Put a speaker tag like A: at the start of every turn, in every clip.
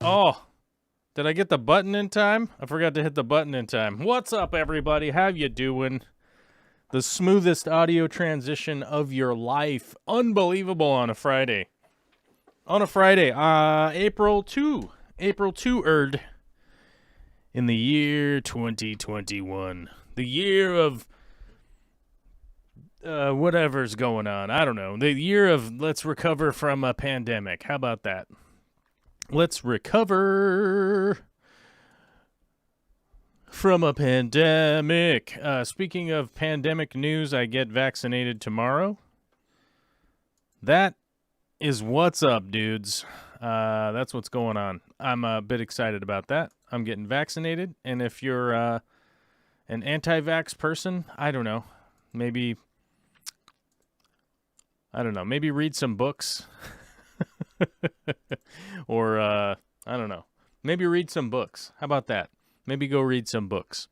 A: Oh, did I get the button in time? I forgot to hit the button in time. What's up, everybody? How you doing? The smoothest audio transition of your life. Unbelievable on a Friday. April 2rd in the year 2021. The year of whatever's going on. I don't know. The year of let's recover from a pandemic. How about that? Let's recover from a pandemic. Speaking of pandemic news, I get vaccinated tomorrow. That is what's up, dudes. That's what's going on. I'm a bit excited about that. I'm getting vaccinated, and if you're an anti-vax person, I don't know. Maybe read some books. Or, I don't know. Maybe read some books. How about that? Maybe go read some books.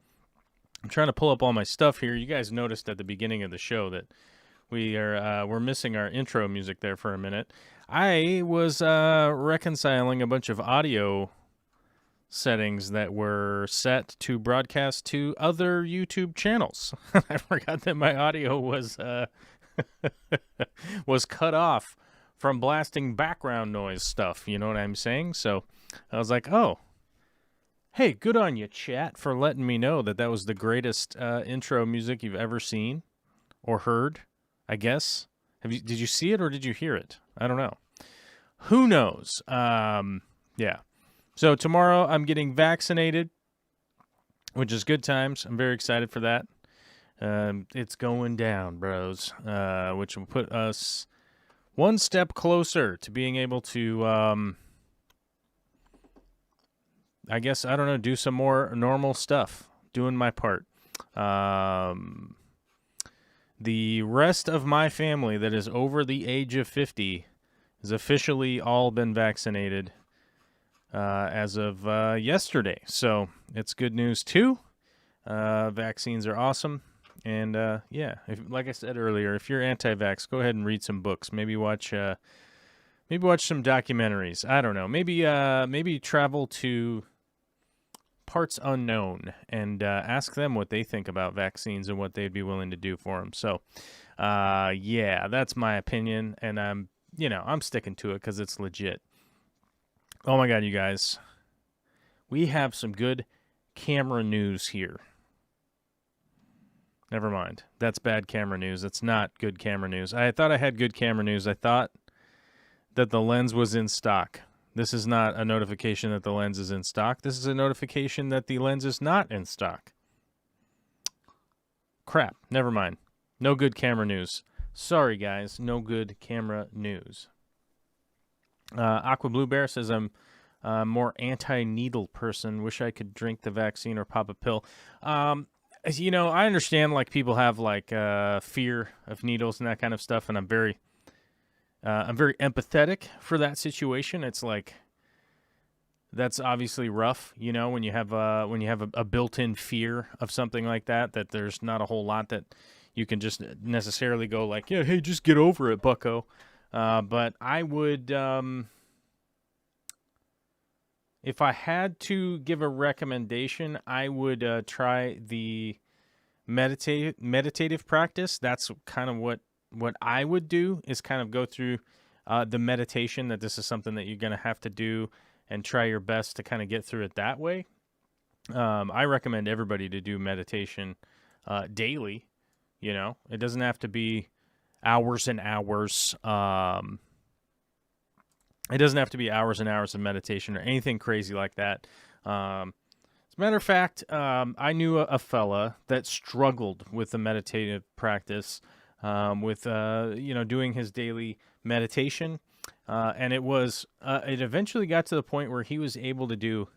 A: I'm trying to pull up all my stuff here. You guys noticed at the beginning of the show that we're missing our intro music there for a minute. I was reconciling a bunch of audio settings that were set to broadcast to other YouTube channels. I forgot that my audio was was cut off from blasting background noise stuff, you know what I'm saying? So I was like, oh, hey, good on you, chat, for letting me know that was the greatest intro music you've ever seen or heard, I guess. Did you see it or did you hear it? I don't know. Who knows? Yeah. So tomorrow I'm getting vaccinated, which is good times. I'm very excited for that. It's going down, bros, which will put us one step closer to being able to, I guess, I don't know, do some more normal stuff, doing my part. The rest of my family that is over the age of 50 has officially all been vaccinated as of yesterday. So it's good news, too. Vaccines are awesome. And, yeah, like I said earlier, if you're anti-vax, go ahead and read some books. Maybe watch some documentaries. I don't know. Maybe travel to parts unknown and ask them what they think about vaccines and what they'd be willing to do for them. So, yeah, that's my opinion, and I'm sticking to it because it's legit. Oh, my God, you guys. We have some good camera news here. Never mind. That's bad camera news. It's not good camera news. I thought I had good camera news. I thought that the lens was in stock. This is not a notification that the lens is in stock. This is a notification that the lens is not in stock. Crap. Never mind. No good camera news. Sorry, guys. No good camera news. Aqua Blue Bear says I'm a more anti-needle person. Wish I could drink the vaccine or pop a pill. You know, I understand, like, people have, like, fear of needles and that kind of stuff, and I'm very empathetic for that situation. It's like, that's obviously rough, you know, when you have a built-in fear of something like that there's not a whole lot that you can just necessarily go like, yeah, hey, just get over it, bucko. But I would, if I had to give a recommendation, I would try the meditative practice. That's kind of what I would do, is kind of go through the meditation, that this is something that you're going to have to do and try your best to kind of get through it that way. I recommend everybody to do meditation daily. You know, it doesn't have to be hours and hours. It doesn't have to be hours and hours of meditation or anything crazy like that. As a matter of fact, I knew a fella that struggled with the meditative practice, with doing his daily meditation, and it eventually got to the point where he was able to do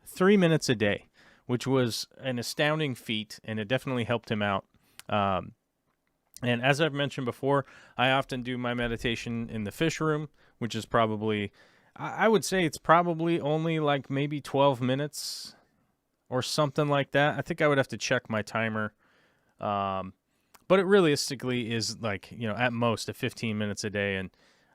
A: 3 minutes a day, which was an astounding feat, and it definitely helped him out. And as I've mentioned before, I often do my meditation in the fish room, which is probably, I would say it's probably only like maybe 12 minutes or something like that. I think I would have to check my timer. But it realistically is like, at most a 15 minutes a day. And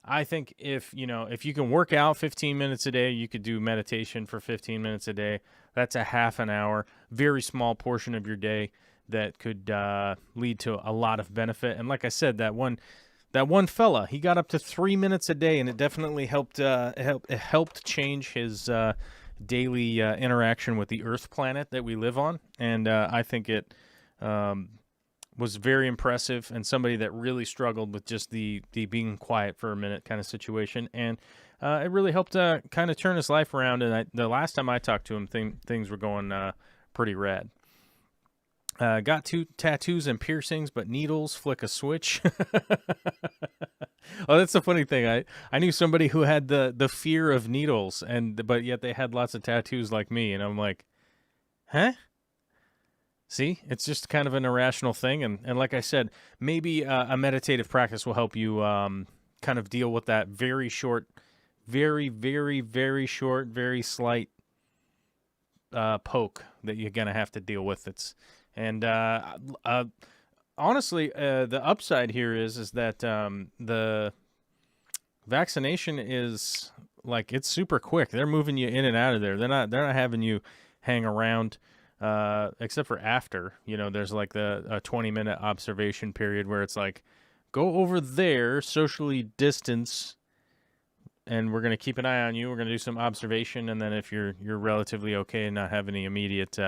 A: I think if you can work out 15 minutes a day, you could do meditation for 15 minutes a day. That's a half an hour, very small portion of your day that could lead to a lot of benefit. And like I said, that one fella, he got up to 3 minutes a day, and it definitely helped. It helped change his daily interaction with the Earth planet that we live on. And I think it was very impressive, and somebody that really struggled with just the being quiet for a minute kind of situation. And it really helped kind of turn his life around. And the last time I talked to him, things were going pretty rad. Got 2 tattoos and piercings, but needles flick a switch. Oh, that's the funny thing. I knew somebody who had the fear of needles, but yet they had lots of tattoos like me, and I'm like, huh? See, it's just kind of an irrational thing, and like I said, maybe a meditative practice will help you kind of deal with that very short, very, very, very short, very slight poke that you're gonna have to deal with. Honestly, the upside here is that the vaccination is like, it's super quick. They're moving you in and out of there. They're not having you hang around, except for after. There's like a 20-minute observation period where it's like, go over there, socially distance, and we're going to keep an eye on you. We're going to do some observation, and then if you're relatively okay and not have any immediate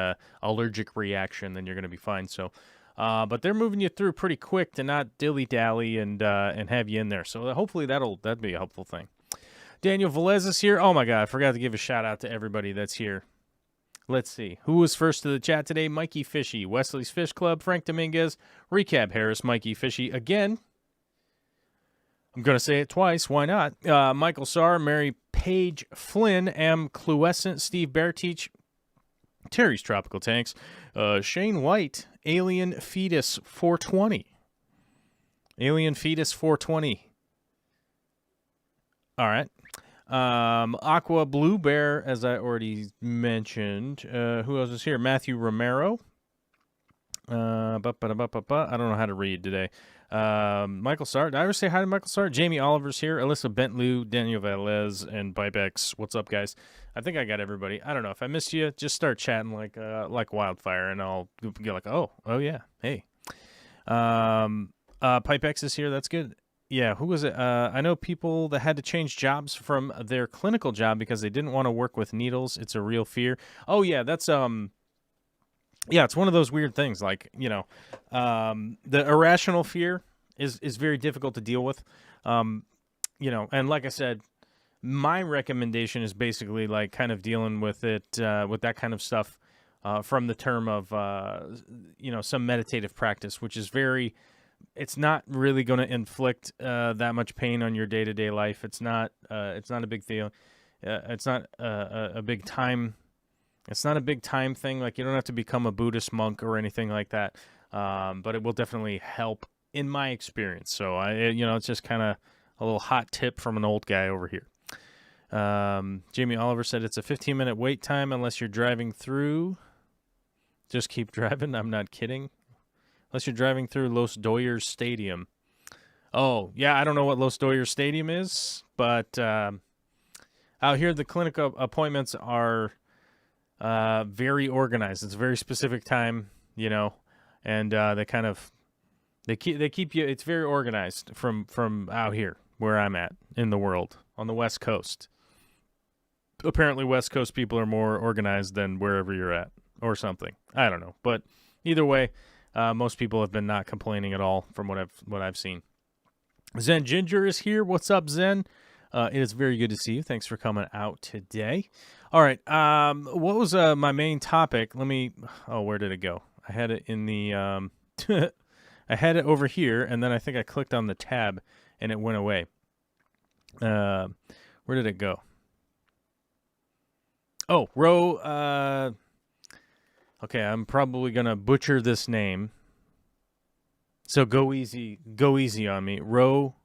A: allergic reaction, then you're going to be fine. So, but they're moving you through pretty quick to not dilly-dally and have you in there. So hopefully that'd be a helpful thing. Daniel Velez is here. Oh, my God, I forgot to give a shout-out to everybody that's here. Let's see. Who was first to the chat today? Mikey Fishy, Wesley's Fish Club, Frank Dominguez, Recap Harris, Mikey Fishy again. I'm going to say it twice. Why not? Michael Sarr, Mary Page Flynn, M. Cluescent, Steve Bearteach, Terry's Tropical Tanks, Shane White, Alien Fetus 420. Alien Fetus 420. All right. Aqua Blue Bear, as I already mentioned. Who else is here? Matthew Romero. I don't know how to read today. Michael Sarr. Did I ever say hi to Michael Sarr? Jamie Oliver's here. Alyssa Bentley, Daniel Velez, and Bibex. What's up, guys? I think I got everybody. I don't know. If I missed you, just start chatting like wildfire, and I'll get like, oh yeah, hey. Pipex is here. That's good. Yeah, who was it? I know people that had to change jobs from their clinical job because they didn't want to work with needles. It's a real fear. Oh yeah, that's yeah, it's one of those weird things. Like, the irrational fear is very difficult to deal with. And like I said, my recommendation is basically like kind of dealing with it, with that kind of stuff, from the term of, some meditative practice, which is it's not really going to inflict that much pain on your day-to-day life. It's not a big deal. It's not a big time. It's not a big time thing. Like, you don't have to become a Buddhist monk or anything like that. But it will definitely help in my experience. So it's just kind of a little hot tip from an old guy over here. Jamie Oliver said it's a 15-minute wait time unless you're driving through. Just keep driving. I'm not kidding. Unless you're driving through Los Doyers Stadium. Oh, yeah, I don't know what Los Doyers Stadium is, but out here the clinic appointments are very organized. It's a very specific time, and they keep you. It's very organized from out here where I'm at in the world on the West Coast. apparently West Coast people are more organized than wherever you're at or something. I don't know. But either way, most people have been not complaining at all from what I've seen. Zen Ginger is here. What's up, Zen? It is very good to see you. Thanks for coming out today. All right. What was my main topic? Where did it go? I had it in the I had it over here, and then I think I clicked on the tab and it went away. Where did it go? Oh, Ro. Okay, I'm probably gonna butcher this name, so go easy on me. Ro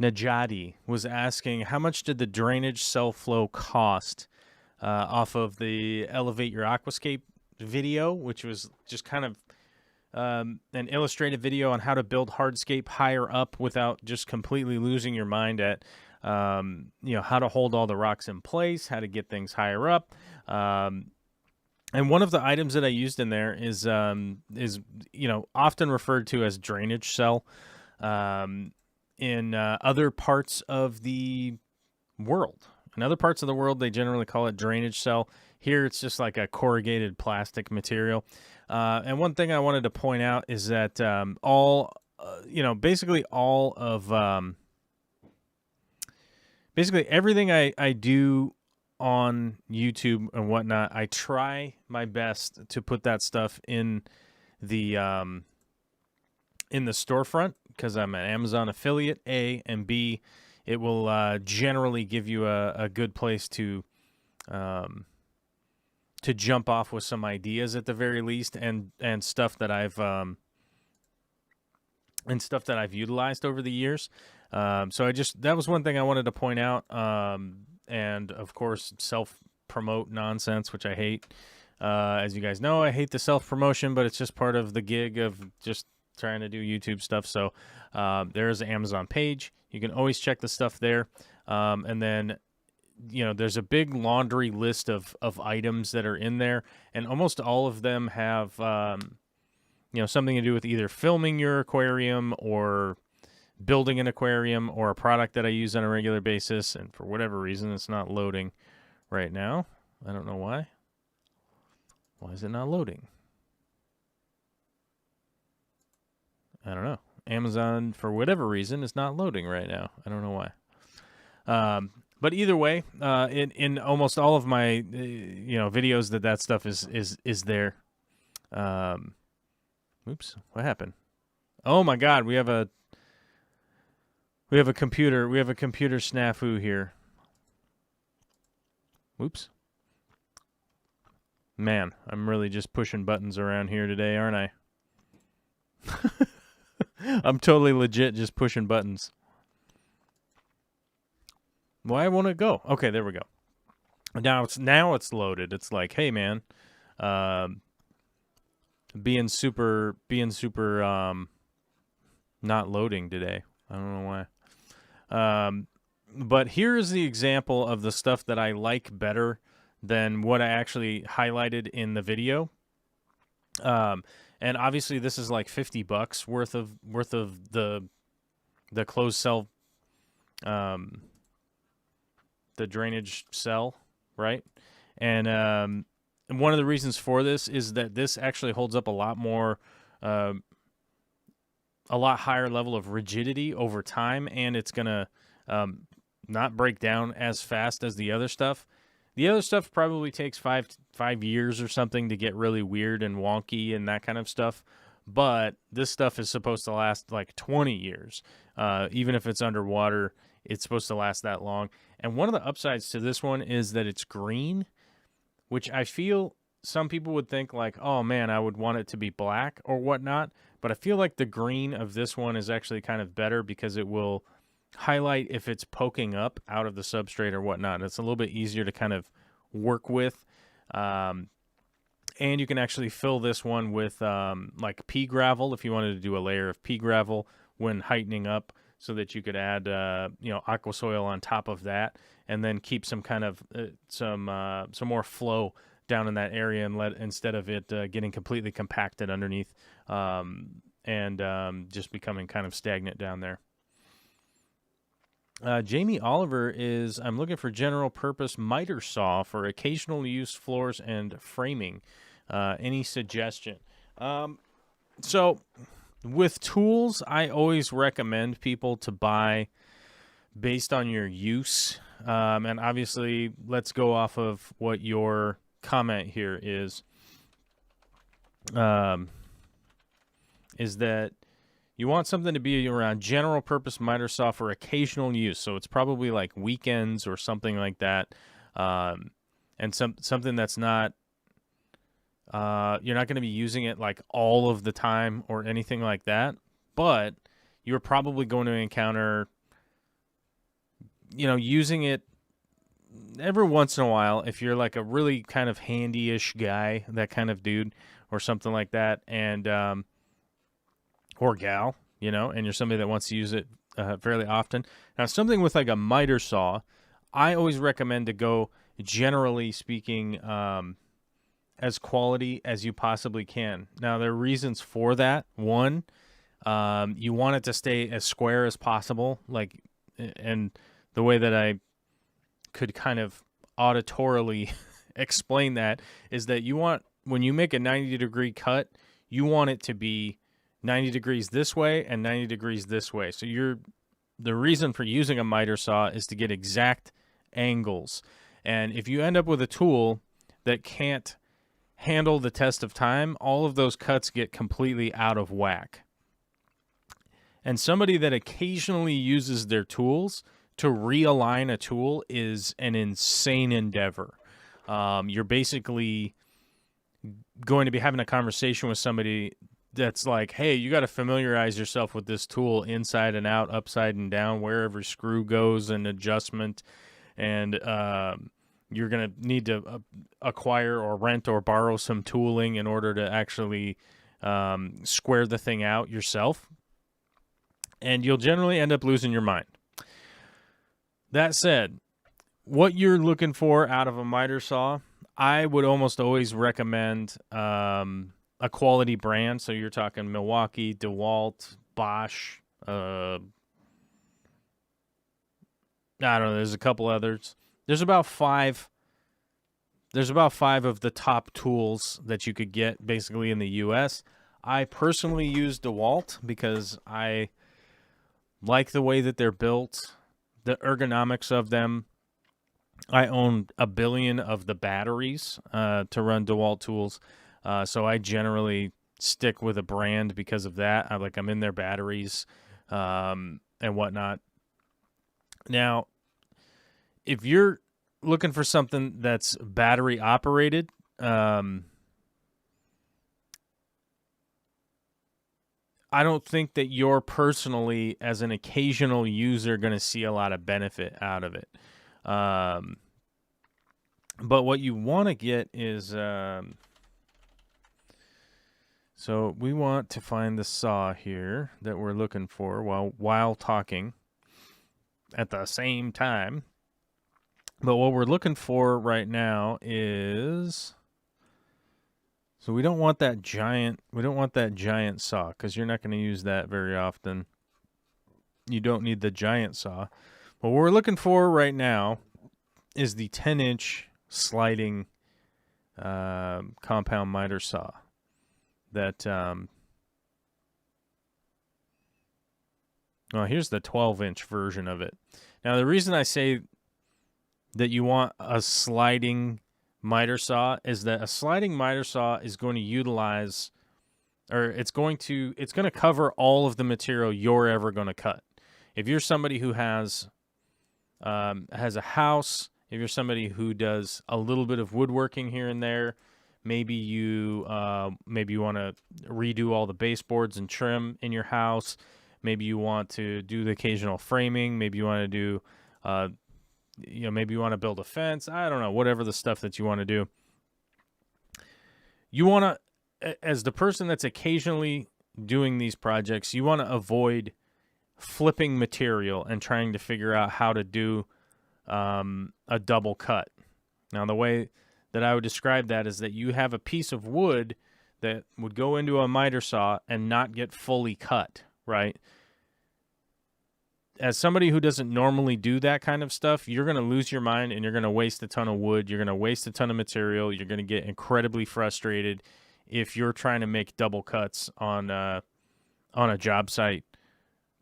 A: Najadi was asking, how much did the drainage cell flow cost off of the Elevate Your Aquascape video, which was just kind of an illustrated video on how to build hardscape higher up without just completely losing your mind at, how to hold all the rocks in place, how to get things higher up. And one of the items that I used in there is often referred to as drainage cell. In other parts of the world. In other parts of the world, they generally call it drainage cell. Here, it's just like a corrugated plastic material. And one thing I wanted to point out is that basically everything I do on YouTube and whatnot, I try my best to put that stuff in the storefront, because I'm an Amazon affiliate, A, and B, it will generally give you a good place to jump off with some ideas at the very least, and stuff that I've utilized over the years. So that was one thing I wanted to point out. And of course, self-promote nonsense, which I hate. As you guys know, I hate the self-promotion, but it's just part of the gig of just trying to do YouTube stuff. So there's the Amazon page. You can always check the stuff there. And then, there's a big laundry list of items that are in there, and almost all of them have, something to do with either filming your aquarium or building an aquarium or a product that I use on a regular basis. And for whatever reason, it's not loading right now. I don't know why. Why is it not loading? I don't know. Amazon, for whatever reason, is not loading right now. I don't know why. But either way, in almost all of my videos, that stuff is there. Oops, what happened? Oh my God, we have a computer snafu here. Oops. Man, I'm really just pushing buttons around here today, aren't I? I'm totally legit just pushing buttons. Why won't it go? Okay, there we go. Now it's loaded. It's like, hey man, being super not loading today. I don't know why. But here is the example of the stuff that I like better than what I actually highlighted in the video. And obviously this is like $50 worth of the closed cell, the drainage cell, right? And one of the reasons for this is that this actually holds up a lot more, a lot higher level of rigidity over time, and it's gonna not break down as fast as the other stuff. The other stuff probably takes five years or something to get really weird and wonky and that kind of stuff. But this stuff is supposed to last like 20 years. Even if it's underwater, it's supposed to last that long. And one of the upsides to this one is that it's green, which I feel some people would think like, oh man, I would want it to be black or whatnot. But I feel like the green of this one is actually kind of better because it will highlight if it's poking up out of the substrate or whatnot. It's a little bit easier to kind of work with. And you can actually fill this one with like pea gravel if you wanted to do a layer of pea gravel when heightening up, so that you could add aqua soil on top of that, and then keep some kind of some more flow down in that area, and instead of it getting completely compacted underneath and just becoming kind of stagnant down there. Jamie Oliver is, I'm looking for general purpose miter saw for occasional use floors and framing. Any suggestion? So with tools, I always recommend people to buy based on your use. And obviously, let's go off of what your comment here is that you want something to be around general purpose miter saw for occasional use. So it's probably like weekends or something like that. And something that's not, you're not going to be using it like all of the time or anything like that. But you're probably going to encounter, using it every once in a while if you're like a really kind of handy-ish guy, that kind of dude or something like that. And, or gal, and you're somebody that wants to use it fairly often. Now, something with like a miter saw, I always recommend to go, generally speaking, as quality as you possibly can. Now, there are reasons for that. One, you want it to stay as square as possible. And the way that I could kind of auditorily explain that is that when you make a 90-degree cut, you want it to be 90 degrees this way and 90 degrees this way. So the reason for using a miter saw is to get exact angles. And if you end up with a tool that can't handle the test of time, all of those cuts get completely out of whack. And somebody that occasionally uses their tools to realign a tool is an insane endeavor. You're basically going to be having a conversation with somebody that's like, hey, you got to familiarize yourself with this tool inside and out, upside and down, where every screw goes and adjustment. And you're going to need to acquire or rent or borrow some tooling in order to actually square the thing out yourself. And you'll generally end up losing your mind. That said, what you're looking for out of a miter saw, I would almost always recommend a quality brand. So you're talking Milwaukee, DeWalt, Bosch. I don't know. There's a couple others. There's about five of the top tools that you could get basically in the U.S. I personally use DeWalt because I like the way that they're built, the ergonomics of them. I own a billion of the batteries to run DeWalt tools. So I generally stick with a brand because of that. I'm in their batteries and whatnot. Now, if you're looking for something that's battery operated, I don't think that you're personally, as an occasional user, going to see a lot of benefit out of it. But what you want to get is... So we want to find the saw here that we're looking for while talking at the same time. But what we're looking for right now is... So we don't want that giant saw because you're not going to use that very often. You don't need the giant saw. What we're looking for right now is the 10-inch sliding compound miter saw. That here's the 12-inch version of it. Now, the reason I say that you want a sliding miter saw is that a sliding miter saw is going to utilize, or it's going to cover all of the material you're ever going to cut. If you're somebody who has a house, if you're somebody who does a little bit of woodworking here and there, maybe you want to redo all the baseboards and trim in your house. Maybe you want to do the occasional framing. Maybe you want to do, maybe you want to build a fence. I don't know, whatever the stuff that you want to do. You want to, as the person that's occasionally doing these projects, you want to avoid flipping material and trying to figure out how to do a double cut. Now, the way that I would describe that is that you have a piece of wood that would go into a miter saw and not get fully cut, right? as somebody who doesn't normally do that kind of stuff, you're going to lose your mind and you're going to waste a ton of wood. You're going to waste a ton of material. You're going to get incredibly frustrated if you're trying to make double cuts on a job site,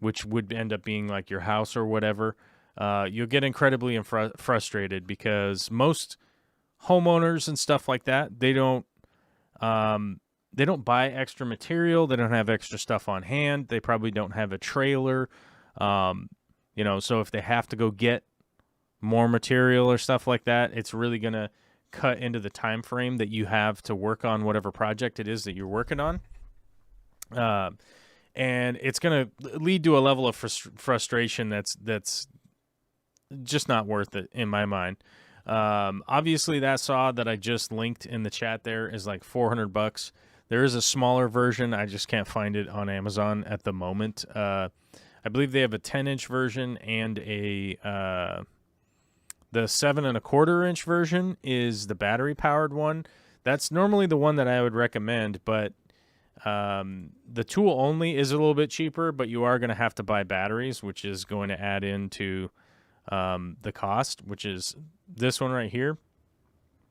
A: which would end up being like your house or whatever. You'll get incredibly frustrated because most homeowners and stuff like that, they don't buy extra material. They don't have extra stuff on hand. They probably don't have a trailer. So if they have to go get more material or stuff like that, it's really going to cut into the time frame that you have to work on whatever project it is that you're working on. And it's going to lead to a level of frustration that's just not worth it in my mind. Obviously that saw that I just linked in the chat there is like $400. There is a smaller version. I just can't find it on Amazon at the moment. I believe they have a 10-inch version and the 7.25-inch version is the battery-powered one. That's normally the one that I would recommend, but the tool only is a little bit cheaper, but you are going to have to buy batteries, which is going to add into the cost, which is this one right here.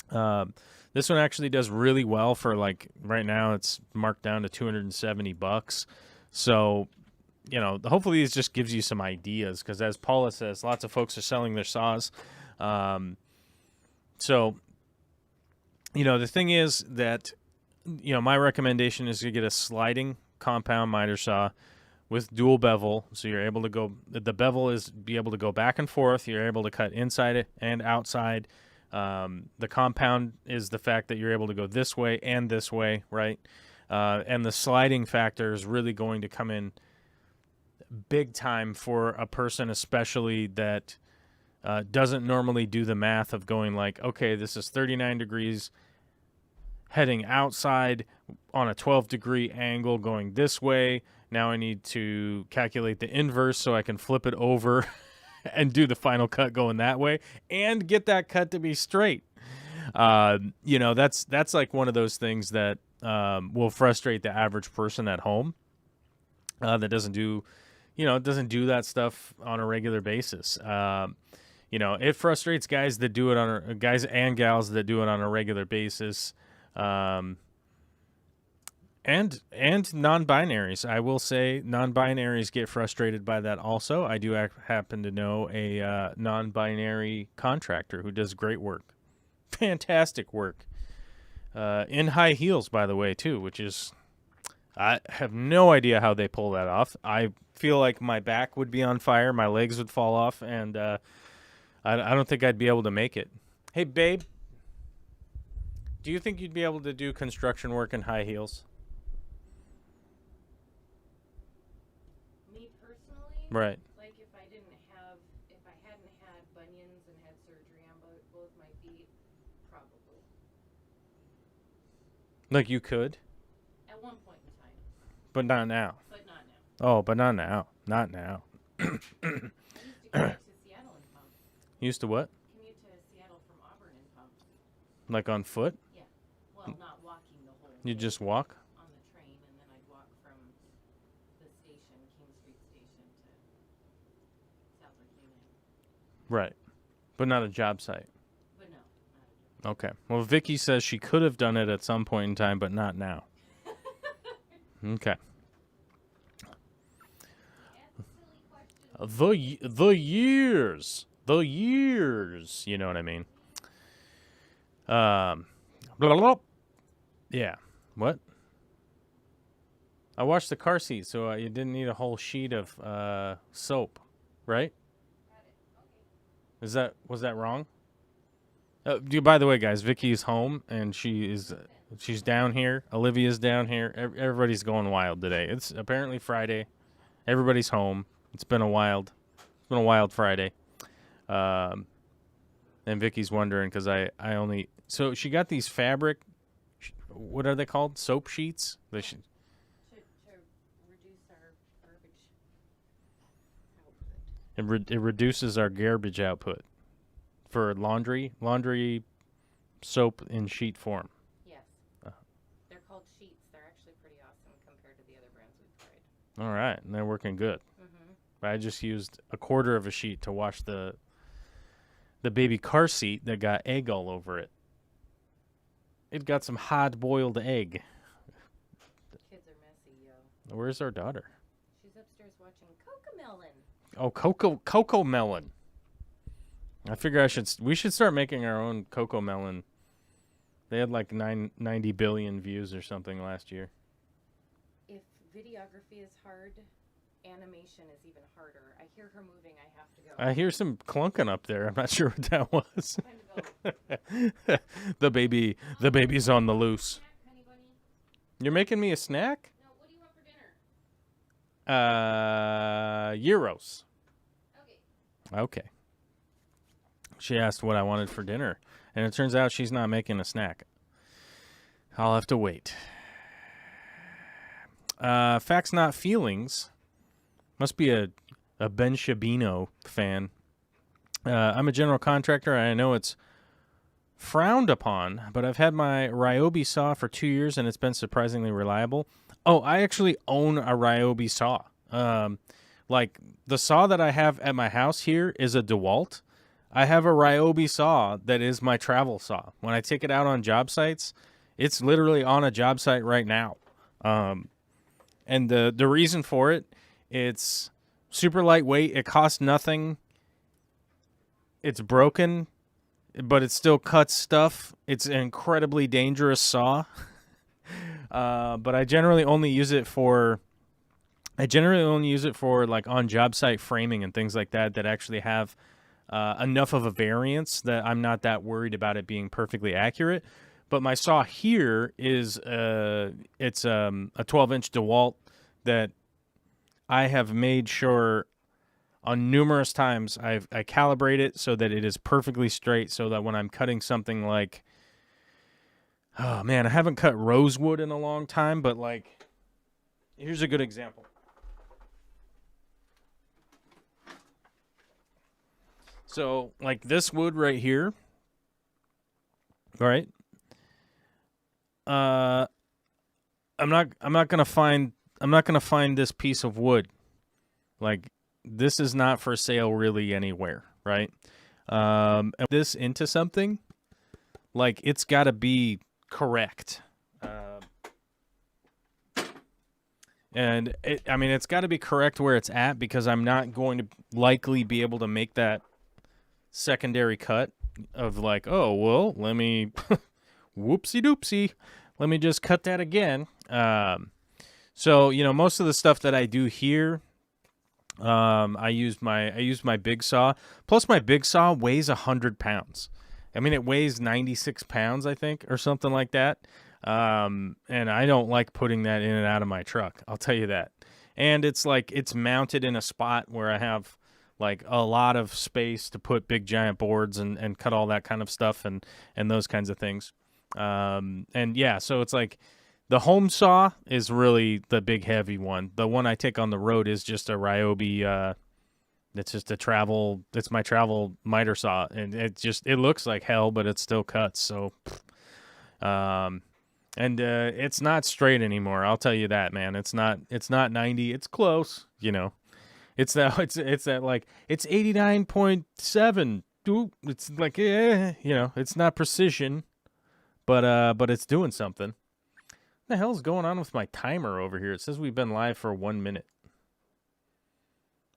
A: This one actually does really well for, like, right now it's marked down to $270. So, hopefully this just gives you some ideas, because as Paula says, lots of folks are selling their saws. So, the thing is that, my recommendation is to get a sliding compound miter saw with dual bevel, so you're able to go, the bevel is be able to go back and forth. You're able to cut inside and outside. The compound is the fact that you're able to go this way and this way, right? And the sliding factor is really going to come in big time for a person, especially that doesn't normally do the math of going like, okay, this is 39 degrees heading outside on a 12-degree angle going this way. Now I need to calculate the inverse so I can flip it over and do the final cut going that way and get that cut to be straight. That's like one of those things that will frustrate the average person at home that doesn't do that stuff on a regular basis. It frustrates guys that do it guys and gals that do it on a regular basis. And non-binaries. I will say non-binaries get frustrated by that also. I do happen to know a non-binary contractor who does great work. Fantastic work. In high heels, by the way, too, which is... I have no idea how they pull that off. I feel like my back would be on fire, my legs would fall off, and I don't think I'd be able to make it. Hey, babe, do you think you'd be able to do construction work in high heels?
B: Me personally?
A: Right.
B: Like if I hadn't had bunions and had surgery on both my feet, probably.
A: Like you could?
B: At one point in time.
A: But not now.
B: But not now.
A: Oh, but not now. Not now.
B: I used to commute to Seattle in pump.
A: Used to what?
B: Commute to Seattle from Auburn in pump.
A: Like on foot?
B: Yeah. Well, not walking the whole
A: You
B: way.
A: just walk?
B: On the train, and then I'd walk from the station, King Street Station, to Southwick Union.
A: Right. But not a job site.
B: But no, not a job.
A: Okay. Well, Vicky says she could have done it at some point in time, but not now. Okay. The years, you know what I mean? Blah, blah, blah. Yeah. What? I washed the car seat, so you didn't need a whole sheet of soap, right? Was that wrong? By the way, guys, Vicky is home and she's down here. Olivia's down here. Everybody's going wild today. It's apparently Friday. Everybody's home. It's been a wild Friday. And Vicky's wondering because so she got these fabric, what are they called? Soap sheets?
B: To reduce our garbage output.
A: It reduces our garbage output for laundry soap in sheet form.
B: Yes. They're called sheets. They're actually pretty awesome compared to the other brands we've tried.
A: All right, and they're working good.
B: Mm-hmm.
A: I just used a quarter of a sheet to wash the baby car seat that got egg all over it. It got some hard-boiled egg.
B: Kids are messy, yo.
A: Where's our daughter?
B: She's upstairs watching Cocomelon.
A: Oh, Cocoa Melon. I figure we should start making our own Cocoa Melon. They had like 90 billion views or something last year.
B: If videography is hard, animation is even harder. I hear her moving. I have to go.
A: I hear some clunking up there. I'm not sure what that was.
B: Time to go.
A: the baby's on the loose.
B: Snack, honey bunny?
A: You're making me a snack?
B: No, what do you want for dinner?
A: Euros.
B: Okay.
A: Okay. She asked what I wanted for dinner, and it turns out she's not making a snack. I'll have to wait. Facts Not Feelings. Must be a Ben Shabino fan. I'm a general contractor, and I know it's frowned upon, but I've had my Ryobi saw for 2 years, and it's been surprisingly reliable. Oh, I actually own a Ryobi saw. Like, the saw that I have at my house here is a DeWalt. I have a Ryobi saw that is my travel saw. When I take it out on job sites, it's literally on a job site right now. And the reason for it, it's super lightweight. It costs nothing. It's broken, but it still cuts stuff. It's an incredibly dangerous saw. But I generally only use it for like on job site framing and things like that actually have enough of a variance that I'm not that worried about it being perfectly accurate. But my saw here is it's a 12-inch DeWalt that I have made sure on numerous times I calibrate it so that it is perfectly straight, so that when I'm cutting something like, oh man, I haven't cut rosewood in a long time, but like, here's a good example. So, like this wood right here, right? I'm not gonna find this piece of wood. Like, this is not for sale really anywhere, right? This into something, like, it's got to be correct. And it's got to be correct where it's at, because I'm not going to likely be able to make that secondary cut of like, oh, well, let me whoopsie doopsie, let me just cut that again. So, most of the stuff that I do here, I use my big saw. Plus, my big saw weighs 100 pounds. It weighs 96 pounds, I think, or something like that. And I don't like putting that in and out of my truck. I'll tell you that. And it's like, it's mounted in a spot where I have like a lot of space to put big giant boards and cut all that kind of stuff and those kinds of things. And yeah, so it's like the home saw is really the big heavy one. The one I take on the road is just a Ryobi, it's just it's my travel miter saw, and it looks like hell, but it still cuts. So, and it's not straight anymore. I'll tell you that, man. It's not 90. It's close, It's that like, it's 89.7. It's like, it's not precision, but it's doing something. What the hell's going on with my timer over here? It says we've been live for 1 minute.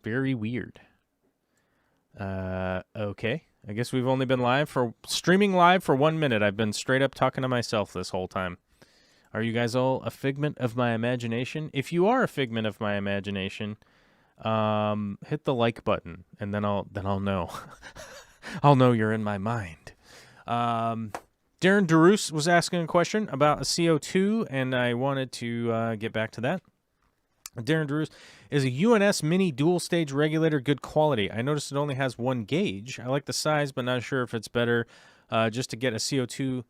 A: Very weird. Okay. I guess we've only been streaming live for 1 minute. I've been straight up talking to myself this whole time. Are you guys all a figment of my imagination? If you are a figment of my imagination, hit the like button, and then I'll know. I'll know you're in my mind. Darren DeRoos was asking a question about a CO2, and I wanted to get back to that. Darren DeRoos, is a UNS mini dual stage regulator good quality? I noticed it only has one gauge. I like the size, but not sure if it's better just to get a CO2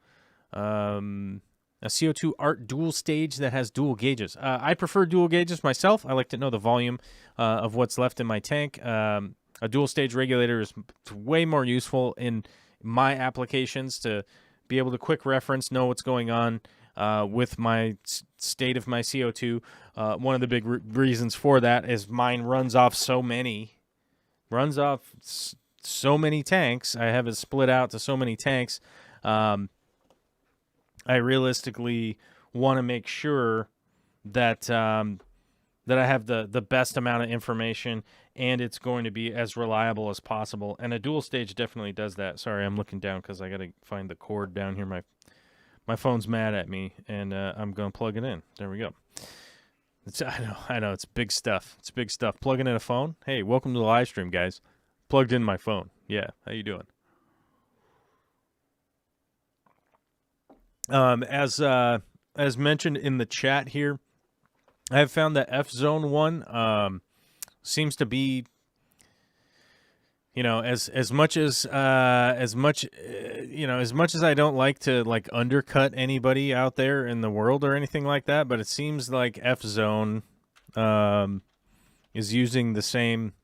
A: art dual stage that has dual gauges. I prefer dual gauges myself. I like to know the volume of what's left in my tank. A dual stage regulator is way more useful in my applications to be able to quick reference, know what's going on, with my state of my CO2. One of the big reasons for that is mine runs off so many tanks. I have it split out to so many tanks. I realistically want to make sure that that I have the best amount of information, and it's going to be as reliable as possible. And a dual stage definitely does that. Sorry, I'm looking down because I got to find the cord down here. My phone's mad at me, and I'm going to plug it in. There we go. I know. It's big stuff. It's big stuff. Plugging in a phone. Hey, welcome to the live stream, guys. Plugged in my phone. Yeah, how you doing? As mentioned in the chat here, I have found that F Zone 1 seems to be, as much as I don't like to like undercut anybody out there in the world or anything like that, but it seems like F Zone is using the same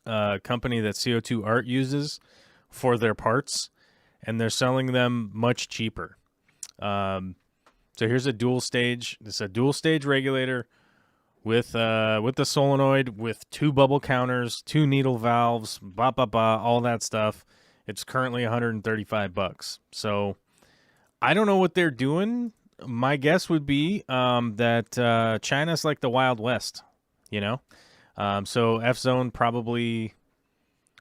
A: company that CO2 Art uses for their parts, and they're selling them much cheaper. So here's a dual stage. This is a dual stage regulator with the solenoid, with 2 bubble counters, 2 needle valves, all that stuff. It's currently $135. So I don't know what they're doing. My guess would be that China's like the Wild West, So F Zone probably,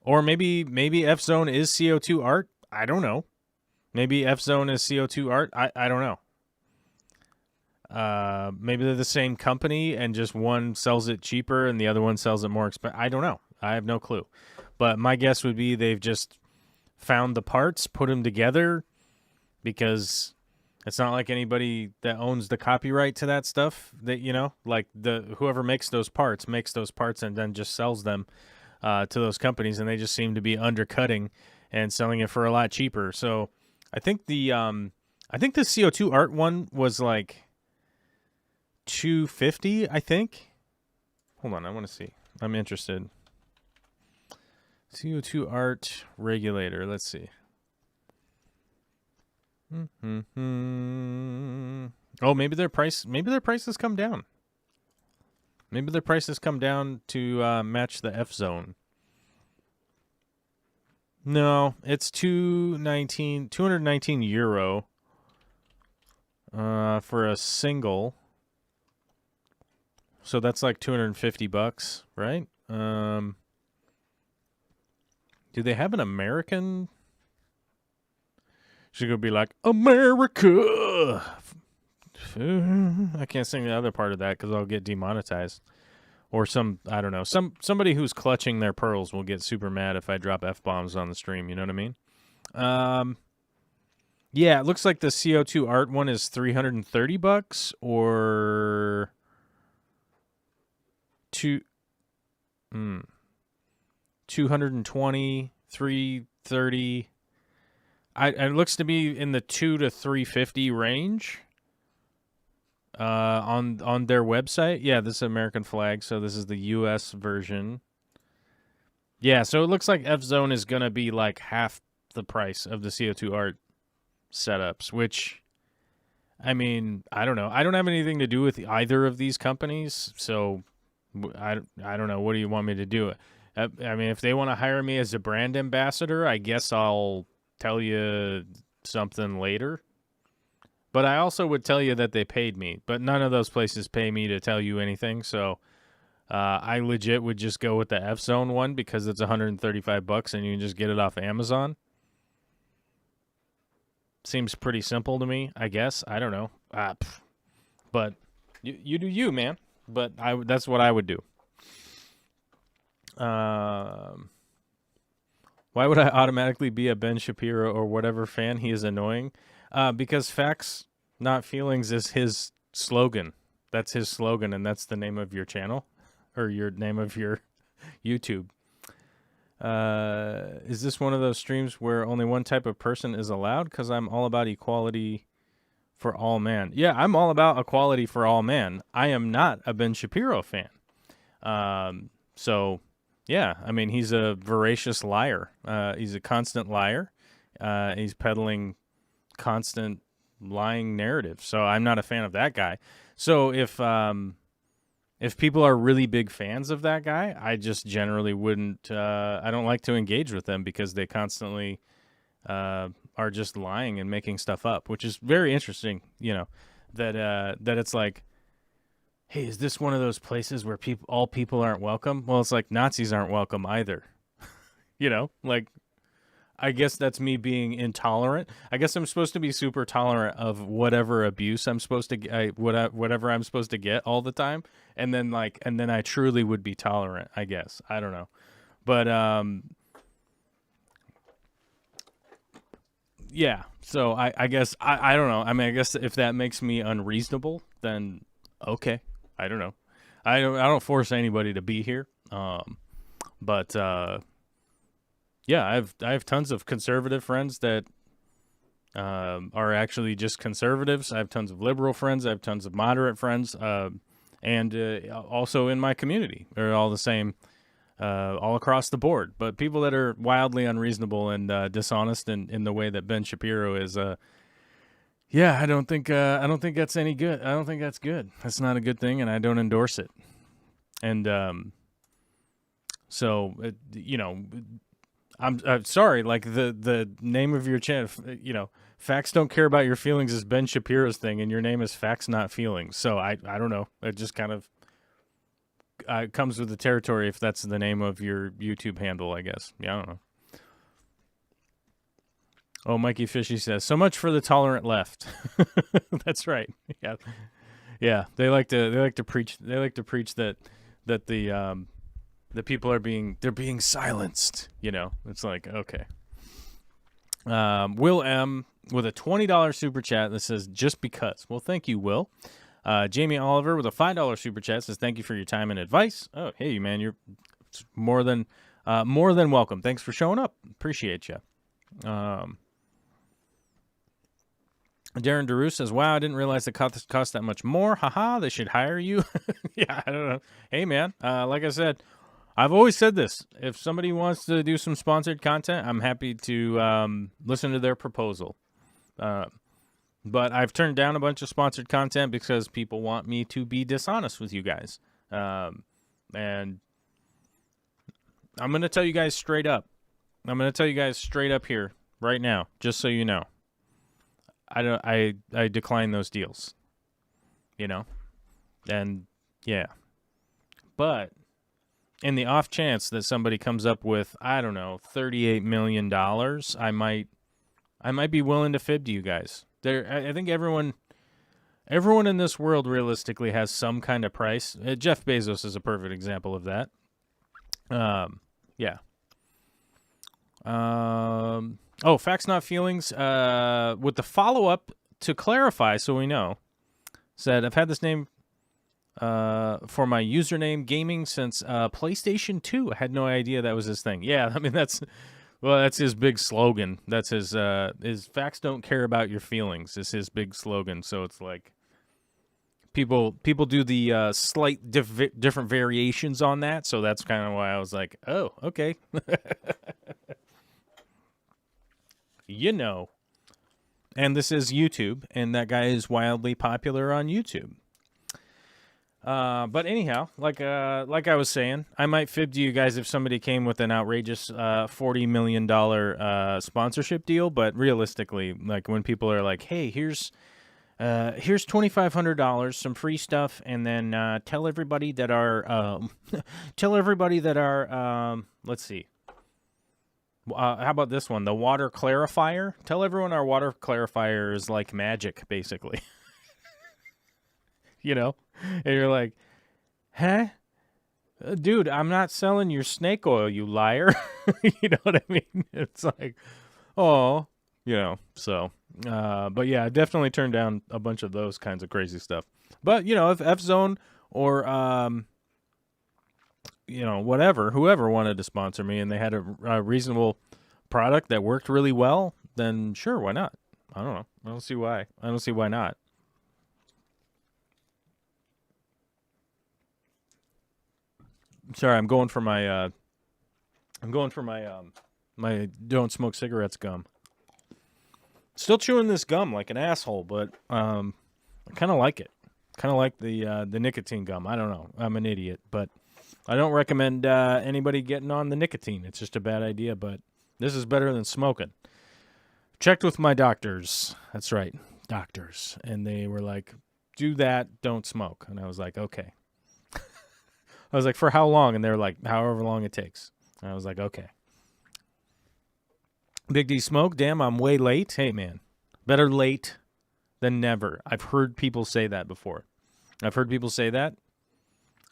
A: or maybe F Zone is CO2 Art. I don't know. Maybe F Zone is CO2 Art. I don't know. Maybe they're the same company and just one sells it cheaper and the other one sells it more expensive. I don't know. I have no clue. But my guess would be they've just found the parts, put them together, because it's not like anybody that owns the copyright to that stuff. That like whoever makes those parts and then just sells them to those companies, and they just seem to be undercutting and selling it for a lot cheaper. So I think the CO2 Art one was like $250, I think. Hold on, I want to see. I'm interested. CO2 Art regulator. Let's see. Oh, maybe their price has come down. Maybe their prices come down to match the F Zone. No, it's 219 euro for a single. So that's like $250, right? Do they have an American? She's going to be like, America! I can't sing the other part of that because I'll get demonetized. Or I don't know. Somebody who's clutching their pearls will get super mad if I drop F-bombs on the stream. You know what I mean? Yeah, it looks like the CO2 Art one is $330 or... 220, 330. It looks to be in the 2 to 350 range. On their website. Yeah, this is American flag, so this is the US version. Yeah, so it looks like F Zone is gonna be like half the price of the CO2 Art setups, which, I mean, I don't know. I don't have anything to do with either of these companies, so I don't know. What do you want me to do? I mean, if they want to hire me as a brand ambassador, I guess I'll tell you something later. But I also would tell you that they paid me. But none of those places pay me to tell you anything. So I legit would just go with the F Zone one because it's $135 and you can just get it off Amazon. Seems pretty simple to me, I guess. I don't know. But you do you, man. But that's what I would do. Why would I automatically be a Ben Shapiro or whatever fan? He is annoying. Because facts, not feelings is his slogan. That's his slogan, and that's the name of your channel or your name of your YouTube. Is this one of those streams where only one type of person is allowed? Because I'm all about equality for all man. Yeah, I'm all about equality for all man. I am not a Ben Shapiro fan. So, yeah, I mean, he's a voracious liar. He's a constant liar. He's peddling constant lying narrative. So I'm not a fan of that guy. So if people are really big fans of that guy, I just generally wouldn't. I don't like to engage with them because they constantly are just lying and making stuff up, which is very interesting. That it's like, hey, is this one of those places where all people aren't welcome? Well, it's like Nazis aren't welcome either. Like, I guess that's me being intolerant. I guess I'm supposed to be super tolerant of whatever abuse I'm supposed to get, whatever I'm supposed to get all the time, and then I truly would be tolerant. I guess I don't know, but yeah. So I guess I don't know. I mean, I guess if that makes me unreasonable, then okay. I don't know. I don't force anybody to be here. But yeah, I have tons of conservative friends that are actually just conservatives. I have tons of liberal friends. I have tons of moderate friends, and also in my community, they're all the same, all across the board. But people that are wildly unreasonable and dishonest in the way that Ben Shapiro is, yeah, I don't think that's any good. I don't think that's good. That's not a good thing, and I don't endorse it. And so I'm sorry. Like the name of your channel, Facts Don't Care About Your Feelings is Ben Shapiro's thing, and your name is Facts Not Feelings. So I don't know. It just kind of comes with the territory if that's the name of your YouTube handle, I guess. Yeah, I don't know. Oh, Mikey Fishy says, so much for the tolerant left. That's right. Yeah. Yeah. They like to preach that the people are being silenced, It's like, okay. Will M with a $20 super chat that says just because. Well, thank you, Will. Jamie Oliver with a $5 super chat says thank you for your time and advice. Oh, hey man, you're more than welcome. Thanks for showing up. Appreciate you. Darren DeRue says, wow, I didn't realize it cost that much more. Haha, they should hire you. Yeah, I don't know. Hey, man, like I said, I've always said this. If somebody wants to do some sponsored content, I'm happy to listen to their proposal. But I've turned down a bunch of sponsored content because people want me to be dishonest with you guys. And I'm going to tell you guys straight up. I'm going to tell you guys straight up here right now, just so you know. I decline those deals, and yeah, but in the off chance that somebody comes up with, I don't know, $38 million, I might be willing to fib to you guys. I think everyone in this world realistically has some kind of price. Jeff Bezos is a perfect example of that. Yeah. Oh, Facts Not Feelings, with the follow-up to clarify so we know, said, I've had this name for my username gaming since PlayStation 2. I had no idea that was his thing. Yeah, I mean, that's his big slogan. That's his Facts Don't Care About Your Feelings is his big slogan. So it's like people do the slight different variations on that. So that's kind of why I was like, oh, okay. And this is YouTube, and that guy is wildly popular on YouTube. But anyhow, like I was saying, I might fib to you guys if somebody came with an outrageous $40 million sponsorship deal. But realistically, like when people are like, "Hey, here's $2,500, some free stuff, and then tell everybody that our let's see." How about this one? The water clarifier. Tell everyone our water clarifier is like magic, basically. And you're like, huh? Dude, I'm not selling your snake oil, you liar. You know what I mean? It's like, oh, so. But yeah, I definitely turned down a bunch of those kinds of crazy stuff. But, if F-Zone or whoever wanted to sponsor me and they had a reasonable product that worked really well, then sure, why not? I don't know. I don't see why. I don't see why not. Sorry, I'm going for my my don't smoke cigarettes gum. Still chewing this gum like an asshole, but I kind of like it. Kind of like the nicotine gum. I don't know. I'm an idiot, but I don't recommend anybody getting on the nicotine. It's just a bad idea, but this is better than smoking. Checked with my doctors. That's right, doctors. And they were like, do that, don't smoke. And I was like, okay. I was like, for how long? And they were like, however long it takes. And I was like, okay. Big D smoke? Damn, I'm way late. Hey, man, better late than never. I've heard people say that before. I've heard people say that,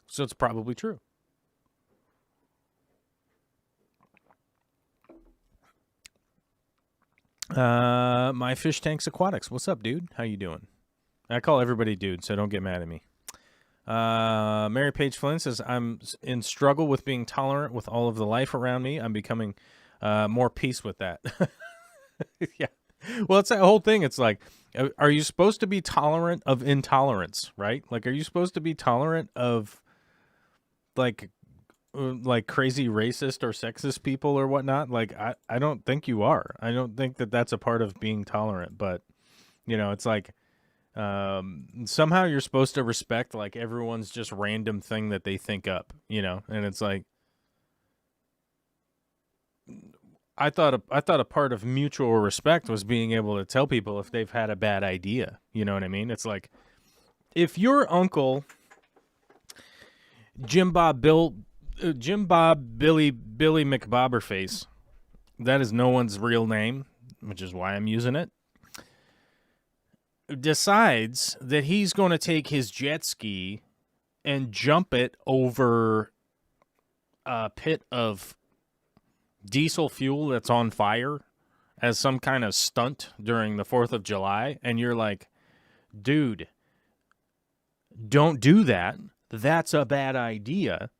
A: so it's probably true. My fish tanks aquatics. What's up, dude? How you doing? I call everybody dude, so don't get mad at me. Mary Page Flynn says, I'm in struggle with being tolerant with all of the life around me. I'm becoming more peace with that. Yeah. Well, it's that whole thing. It's like, are you supposed to be tolerant of intolerance, right? Like, are you supposed to be tolerant of like crazy racist or sexist people or whatnot? Like, I don't think you are. I don't think that that's a part of being tolerant, but it's like, somehow you're supposed to respect like everyone's just random thing that they think up, and it's like, I thought a part of mutual respect was being able to tell people if they've had a bad idea. You know what I mean? It's like, if your uncle Jim Bob Billy McBobberface, that is no one's real name, which is why I'm using it, decides that he's going to take his jet ski and jump it over a pit of diesel fuel that's on fire as some kind of stunt during the 4th of July, and you're like, dude, don't do that. That's a bad idea.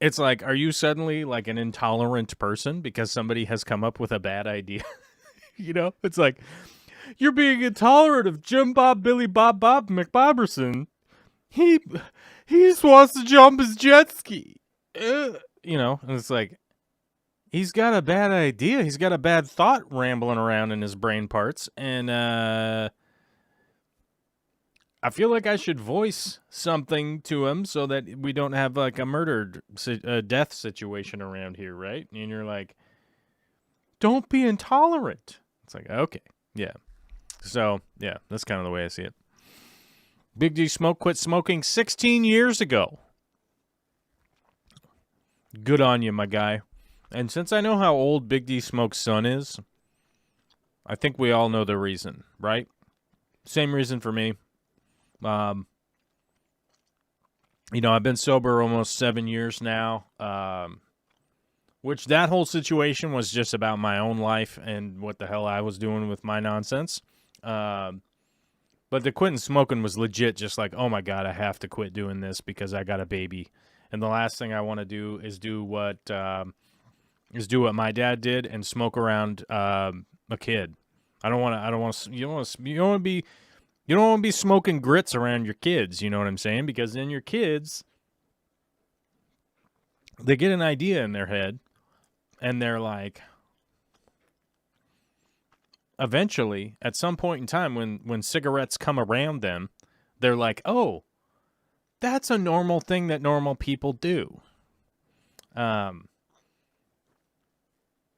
A: It's like, are you suddenly like an intolerant person because somebody has come up with a bad idea? It's like, you're being intolerant of Jim Bob Billy Bob McBobberson. He just wants to jump his jet ski. And it's like, he's got a bad idea. He's got a bad thought rambling around in his brain parts. And I feel like I should voice something to him so that we don't have like a death situation around here, right? And you're like, don't be intolerant. It's like, okay, yeah. So, yeah, that's kind of the way I see it. Big D Smoke quit smoking 16 years ago. Good on you, my guy. And since I know how old Big D Smoke's son is, I think we all know the reason, right? Same reason for me. I've been sober almost 7 years now, which that whole situation was just about my own life and what the hell I was doing with my nonsense. But the quitting smoking was legit just like, oh my God, I have to quit doing this because I got a baby. And the last thing I want to do is do what my dad did and smoke around a kid. You don't want to be smoking grits around your kids, you know what I'm saying? Because then your kids, they get an idea in their head and they're like, eventually, at some point in time when cigarettes come around them, they're like, oh, that's a normal thing that normal people do.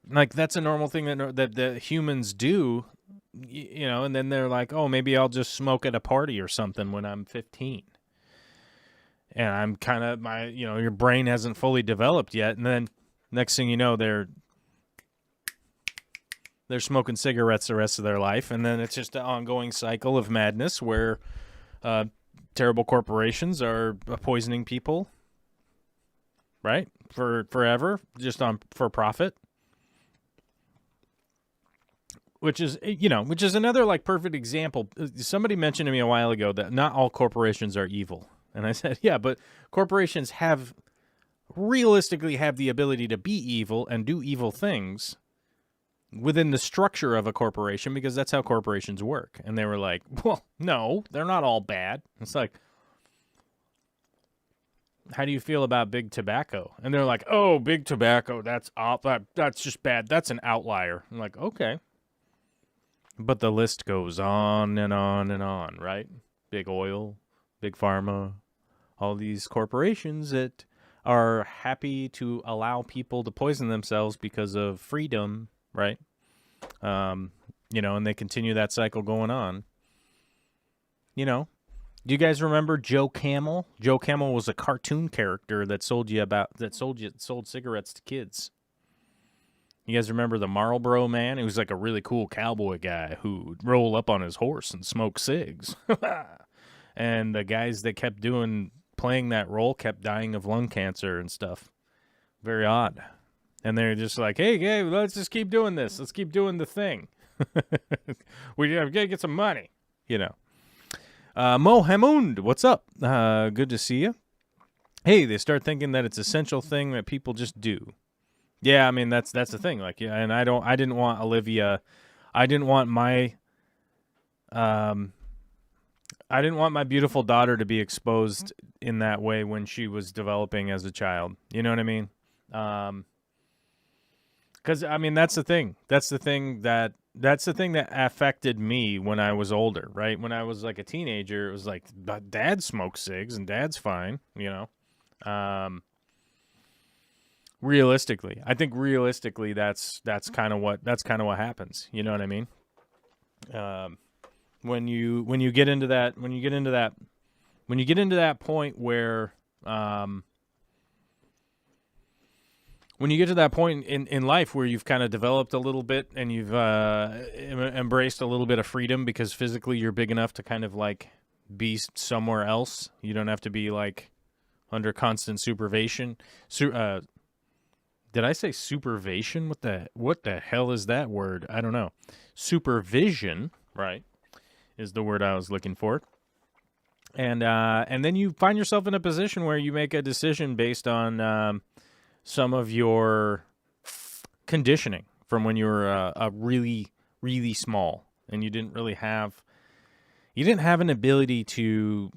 A: Like, that's a normal thing that humans do, and then they're like, oh, maybe I'll just smoke at a party or something when I'm 15. And I'm kind of, your brain hasn't fully developed yet. And then next thing you know, they're smoking cigarettes the rest of their life. And then it's just an ongoing cycle of madness where terrible corporations are poisoning people, right? For forever, just for profit. Which is another like perfect example. Somebody mentioned to me a while ago that not all corporations are evil. And I said, yeah, but corporations realistically have the ability to be evil and do evil things within the structure of a corporation because that's how corporations work. And they were like, well, no, they're not all bad. It's like, how do you feel about big tobacco? And they're like, oh, big tobacco, that's just bad. That's an outlier. I'm like, okay. But the list goes on and on and on, right? Big oil, big pharma, all these corporations that are happy to allow people to poison themselves because of freedom, right? Um, and they continue that cycle going on. Do you guys remember Joe Camel? Joe Camel was a cartoon character that sold cigarettes to kids. You guys remember the Marlboro Man? He was like a really cool cowboy guy who'd roll up on his horse and smoke cigs. And the guys that kept playing that role kept dying of lung cancer and stuff. Very odd. And they're just like, hey, let's just keep doing this. Let's keep doing the thing. We gotta get some money, Mo Hamund, what's up? Good to see you. Hey, they start thinking that it's an essential thing that people just do. Yeah, I mean that's the thing. Like, yeah, and I didn't want Olivia. I didn't want my beautiful daughter to be exposed in that way when she was developing as a child. You know what I mean? Because I mean that's the thing. That's the thing that affected me when I was older. Right? When I was like a teenager, it was like, Dad smokes cigs and Dad's fine. Realistically, I think that's kind of what happens. You know what I mean? When you get into that point where when you get to that point in life where you've kind of developed a little bit and you've embraced a little bit of freedom because physically you're big enough to kind of like be somewhere else. You don't have to be like under constant supervision. Did I say supervision? What the hell is that word? I don't know. Supervision, right, is the word I was looking for. And then you find yourself in a position where you make a decision based on some of your conditioning from when you were a really, really small, and you didn't have an ability to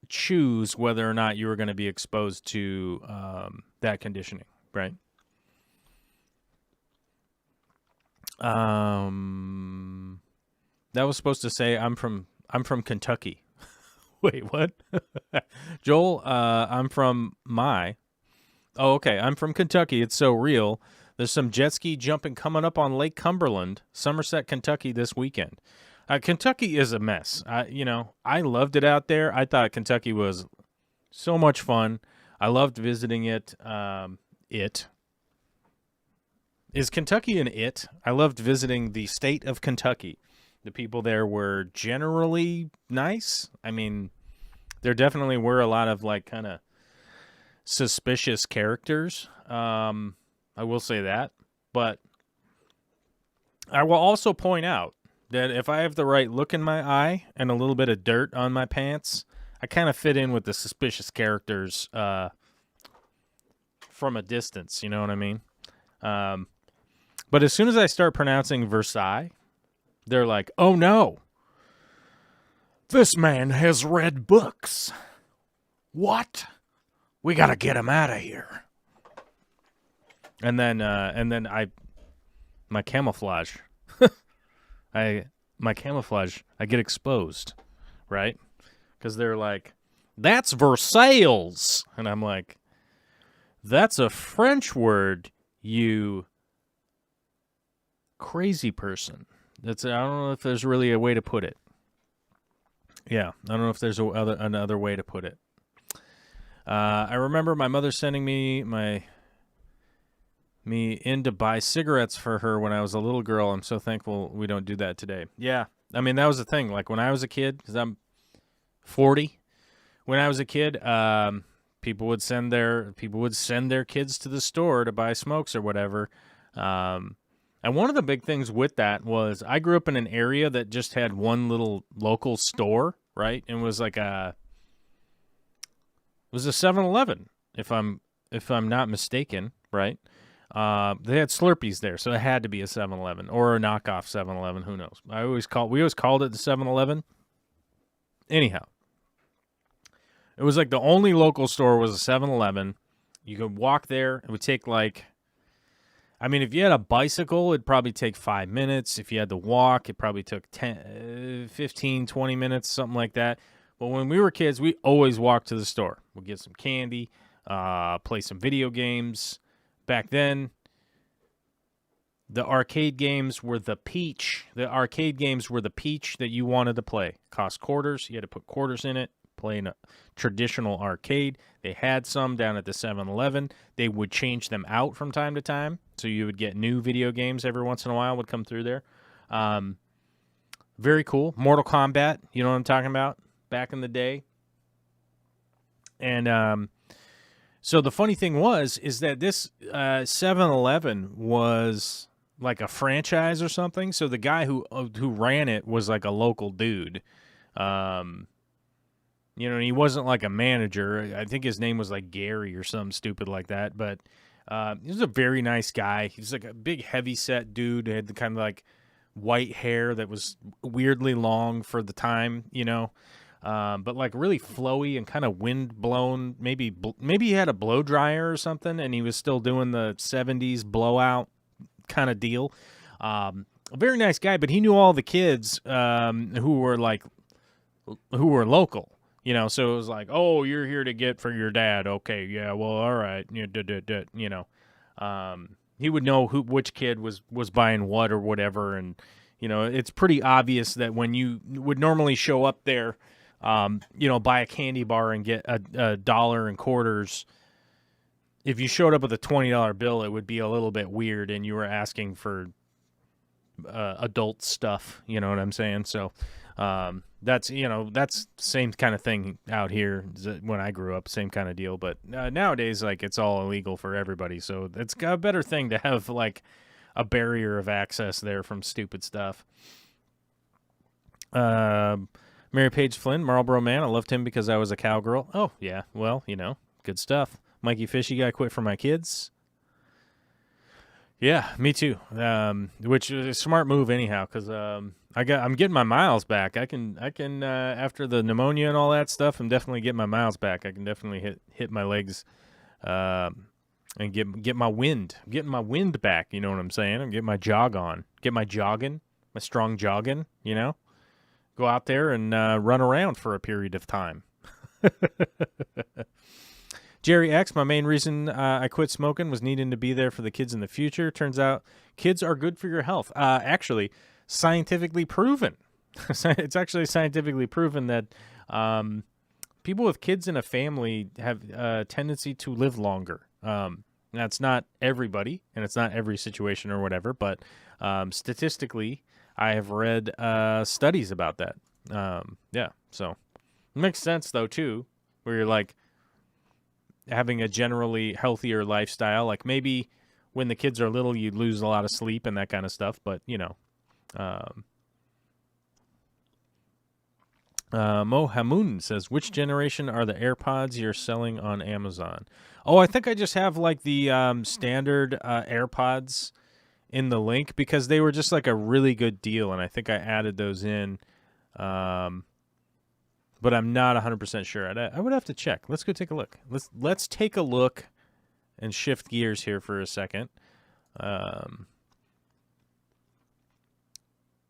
A: choose whether or not you were going to be exposed to that conditioning, right? That was supposed to say I'm from Kentucky. Wait, what? Joel, I'm from I'm from Kentucky. It's so real. There's some jet ski jumping coming up on Lake Cumberland, Somerset, Kentucky this weekend. Kentucky is a mess. I loved it out there. I thought Kentucky was so much fun. I loved visiting it. Is Kentucky an it? I loved visiting the state of Kentucky. The people there were generally nice. I mean, there definitely were a lot of like kind of suspicious characters. I will say that. But I will also point out that if I have the right look in my eye and a little bit of dirt on my pants, I kind of fit in with the suspicious characters from a distance. You know what I mean? But as soon as I start pronouncing Versailles, they're like, oh no, this man has read books. What? We got to get him out of here. And then my camouflage. I get exposed, right? Because they're like, that's Versailles. And I'm like, that's a French word, you crazy person. I don't know if there's really a way to put it. Yeah, I don't know if there's another way to put it. I remember my mother sending me in to buy cigarettes for her when I was a little girl. I'm so thankful we don't do that today. Yeah, I mean, that was the thing. Like when I was a kid, because I'm 40, when I was a kid, people would send their kids to the store to buy smokes or whatever. And one of the big things with that was I grew up in an area that just had one little local store, right? And it was like a 7-Eleven, if I'm not mistaken, right? They had Slurpees there, so it had to be a 7-Eleven or a knockoff 7-Eleven. Who knows? We always called it the 7-Eleven. Anyhow, it was like the only local store was a 7-Eleven, You could walk there. It would take like, I mean, if you had a bicycle, it'd probably take 5 minutes. If you had to walk, it probably took 10, 15, 20 minutes, something like that. But when we were kids, we always walked to the store. We'd get some candy, play some video games. Back then, the arcade games were the peach. The arcade games were the peach that you wanted to play. Cost quarters. You had to put quarters in it. Play in a traditional arcade. They had some down at the 7-Eleven. They would change them out from time to time. So you would get new video games every once in a while would come through there. Very cool. Mortal Kombat. You know what I'm talking about? Back in the day. And so the funny thing is that this 7-Eleven was like a franchise or something. So the guy who ran it was like a local dude. You know, and he wasn't like a manager. I think his name was like Gary or something stupid like that. But he was a very nice guy. He was like a big, heavy-set dude. He had the kind of like white hair that was weirdly long for the time, you know. But like really flowy and kind of wind-blown. Maybe he had a blow dryer or something, and he was still doing the 70s blowout kind of deal. A very nice guy, but he knew all the kids who were local. You know, so it was like, oh, you're here to get for your dad. Okay, yeah, well, all right. You know, he would know which kid was buying what or whatever. And, you know, it's pretty obvious that when you would normally show up there, you know, buy a candy bar and get a dollar and quarters, if you showed up with a $20 bill, it would be a little bit weird and you were asking for adult stuff. You know what I'm saying? So, that's same kind of thing out here when I grew up, same kind of deal. But nowadays, like, it's all illegal for everybody. So it's a better thing to have like a barrier of access there from stupid stuff. Mary Page Flynn, Marlboro Man. I loved him because I was a cowgirl. Oh yeah. Well, you know, good stuff. Mikey Fishy guy quit for my kids. Yeah, me too. Which is a smart move anyhow, because I'm getting my miles back. I can after the pneumonia and all that stuff, I'm definitely getting my miles back. I can definitely hit my legs, and get my wind. I'm getting my wind back. You know what I'm saying? I'm getting my jog on. Get my jogging, my strong jogging. You know, go out there and run around for a period of time. Jerry X, my main reason I quit smoking was needing to be there for the kids in the future. Turns out kids are good for your health. Actually, scientifically proven. It's actually scientifically proven that people with kids in a family have a tendency to live longer. That's not everybody, and it's not every situation or whatever, but statistically, I have read studies about that. Yeah, so it makes sense, though, too, where you're like, having a generally healthier lifestyle. Like maybe when the kids are little, you lose a lot of sleep and that kind of stuff. But, you know, Mo Hamoun says, which generation are the AirPods you're selling on Amazon? Oh, I think I just have like the standard AirPods in the link because they were just like a really good deal. And I think I added those in. But I'm not 100% sure. I would have to check. Let's go take a look. Let's take a look and shift gears here for a second.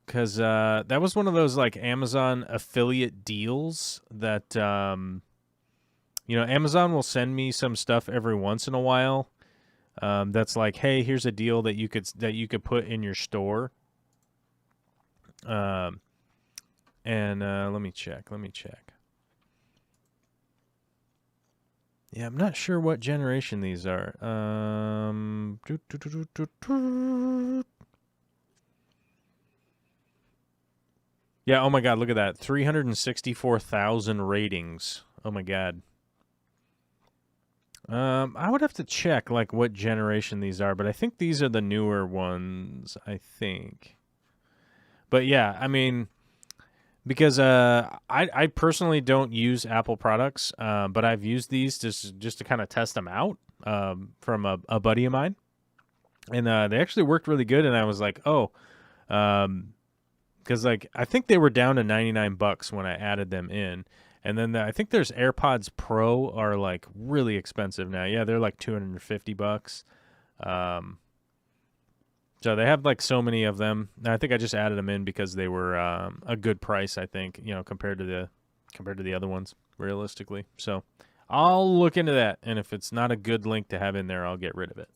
A: Because that was one of those like Amazon affiliate deals that, you know, Amazon will send me some stuff every once in a while. That's like, hey, here's a deal that you could put in your store. And let me check. Yeah, I'm not sure what generation these are. Yeah, oh my God, look at that. 364,000 ratings. Oh my God. I would have to check like what generation these are, but I think these are the newer ones, I think. But yeah, I mean, because I personally don't use Apple products, but I've used these just to kind of test them out from a buddy of mine, and they actually worked really good. And I was like, oh, because like I think they were down to $99 when I added them in, And then I think there's AirPods Pro are like really expensive now. Yeah, they're like $250. So they have like so many of them. And I think I just added them in because they were a good price, I think, compared to the other ones, realistically. So I'll look into that, and if it's not a good link to have in there, I'll get rid of it.